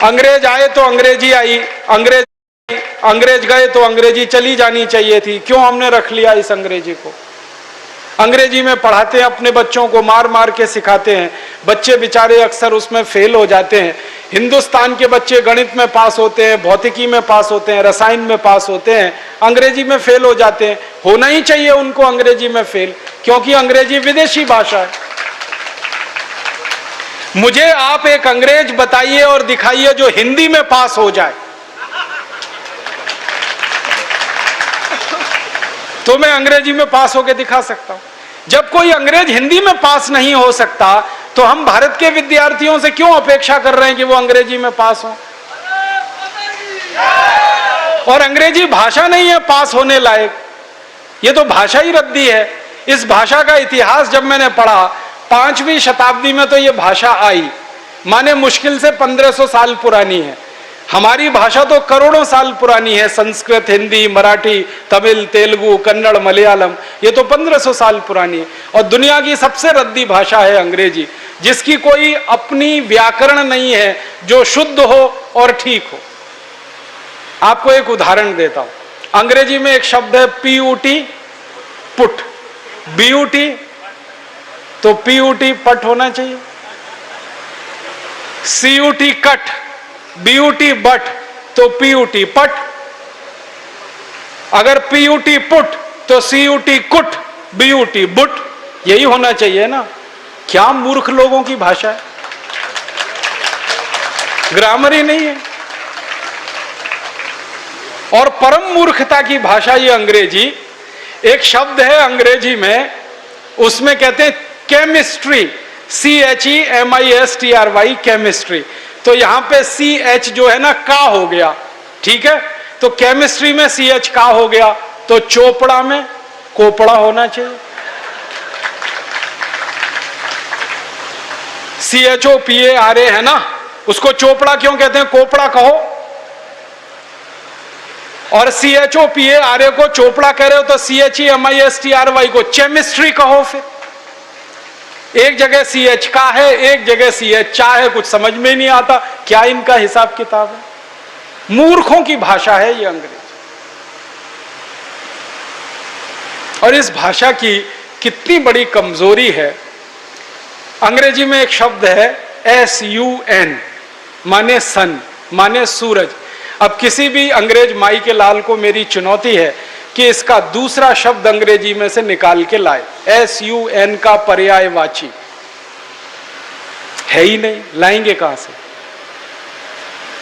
अंग्रेज आए तो अंग्रेजी आई, अंग्रेज गए तो अंग्रेजी चली जानी चाहिए थी। क्यों हमने रख लिया इस अंग्रेजी को? अंग्रेजी में पढ़ाते हैं अपने बच्चों को, मार मार के सिखाते हैं, बच्चे बेचारे अक्सर उसमें फेल हो जाते हैं। हिंदुस्तान के बच्चे गणित में पास होते हैं, भौतिकी में पास होते हैं, रसायन में पास होते हैं, अंग्रेजी में फेल हो जाते हैं। होना ही चाहिए उनको अंग्रेजी में फेल, क्योंकि अंग्रेजी विदेशी भाषा है। मुझे आप एक अंग्रेज बताइए और दिखाइए जो हिंदी में पास हो जाए, तो मैं अंग्रेजी में पास होकर दिखा सकता हूं। जब कोई अंग्रेज हिंदी में पास नहीं हो सकता, तो हम भारत के विद्यार्थियों से क्यों अपेक्षा कर रहे हैं कि वो अंग्रेजी में पास हो? और अंग्रेजी भाषा नहीं है पास होने लायक, ये तो भाषा ही रद्दी है। इस भाषा का इतिहास जब मैंने पढ़ा, 5वीं शताब्दी में तो ये भाषा आई, माने मुश्किल से 1500 साल पुरानी है। हमारी भाषा तो करोड़ों साल पुरानी है। संस्कृत, हिंदी, मराठी, तमिल, तेलुगु, कन्नड़, मलयालम, ये तो 1500 साल पुरानी है। और दुनिया की सबसे रद्दी भाषा है अंग्रेजी, जिसकी कोई अपनी व्याकरण नहीं है जो शुद्ध हो और ठीक हो। आपको एक उदाहरण देता हूं। अंग्रेजी में एक शब्द है PUT, पुट, BUT, तो PUT पट होना चाहिए। CUT कट, BUT बट, तो PUT पट। अगर PUT पुट तो CUT कुट, BUT बुट, यही होना चाहिए ना। क्या मूर्ख लोगों की भाषा है, ग्रामर ही नहीं है। और परम मूर्खता की भाषा ये अंग्रेजी। एक शब्द है अंग्रेजी में, उसमें कहते हैं केमिस्ट्री, CHEMISTRY, केमिस्ट्री। तो यहां पे CH जो है ना, का हो गया, ठीक है। तो केमिस्ट्री में CH का हो गया, तो चोपड़ा में कोपड़ा होना चाहिए। CHOPARA है ना, उसको चोपड़ा क्यों कहते हैं? कोपड़ा कहो। और CHOPARA को चोपड़ा कह रहे हो तो CHEMISTRY को केमिस्ट्री कहो। फिर एक जगह CH का है, एक जगह CH चा है, कुछ समझ में नहीं आता क्या इनका हिसाब किताब है। मूर्खों की भाषा है ये अंग्रेजी। और इस भाषा की कितनी बड़ी कमजोरी है। अंग्रेजी में एक शब्द है SUN, माने सन, माने सूरज। अब किसी भी अंग्रेज माई के लाल को मेरी चुनौती है कि इसका दूसरा शब्द अंग्रेजी में से निकाल के लाए। SUN का पर्यायवाची है ही नहीं, लाएंगे कहां से?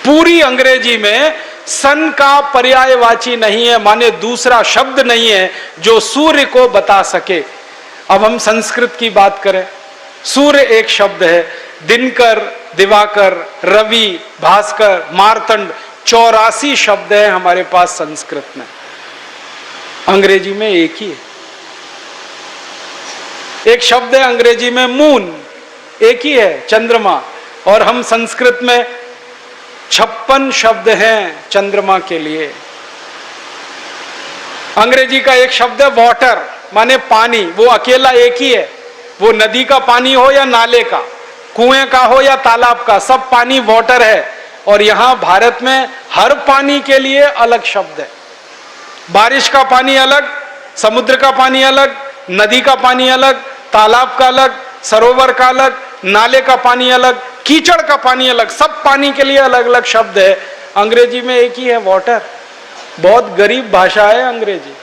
पूरी अंग्रेजी में सन का पर्यायवाची नहीं है, माने दूसरा शब्द नहीं है जो सूर्य को बता सके। अब हम संस्कृत की बात करें, सूर्य एक शब्द है, दिनकर, दिवाकर, रवि, भास्कर, मार्तंड, 84 शब्द है हमारे पास संस्कृत में। अंग्रेजी में एक ही है। एक शब्द है अंग्रेजी में मून, एक ही है, चंद्रमा। और हम संस्कृत में 56 शब्द हैं चंद्रमा के लिए। अंग्रेजी का एक शब्द है वाटर, माने पानी, वो अकेला एक ही है। वो नदी का पानी हो या नाले का, कुएं का हो या तालाब का, सब पानी वाटर है। और यहां भारत में हर पानी के लिए अलग शब्द है। बारिश का पानी अलग, समुद्र का पानी अलग, नदी का पानी अलग, तालाब का अलग, सरोवर का अलग, नाले का पानी अलग, कीचड़ का पानी अलग, सब पानी के लिए अलग अलग शब्द है। अंग्रेजी में एक ही है, वाटर। बहुत गरीब भाषा है अंग्रेजी,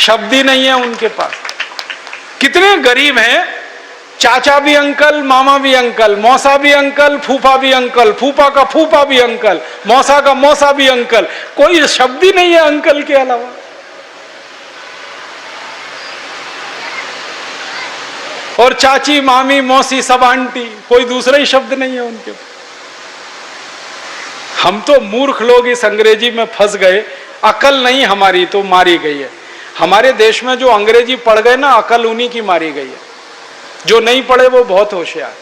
शब्द ही नहीं है उनके पास। कितने गरीब हैं, चाचा भी अंकल, मामा भी अंकल, मौसा भी अंकल, फूफा भी अंकल, फूफा का फूफा भी अंकल, मौसा का मौसा भी अंकल, कोई शब्द ही नहीं है अंकल के अलावा। और चाची, मामी, मौसी, सब आंटी, कोई दूसरा ही शब्द नहीं है उनके। हम तो मूर्ख लोग इस अंग्रेजी में फंस गए। अकल नहीं हमारी तो मारी गई है। हमारे देश में जो अंग्रेजी पढ़ गए ना, अकल उन्हीं की मारी गई है। जो नहीं पढ़े वो बहुत होशियार।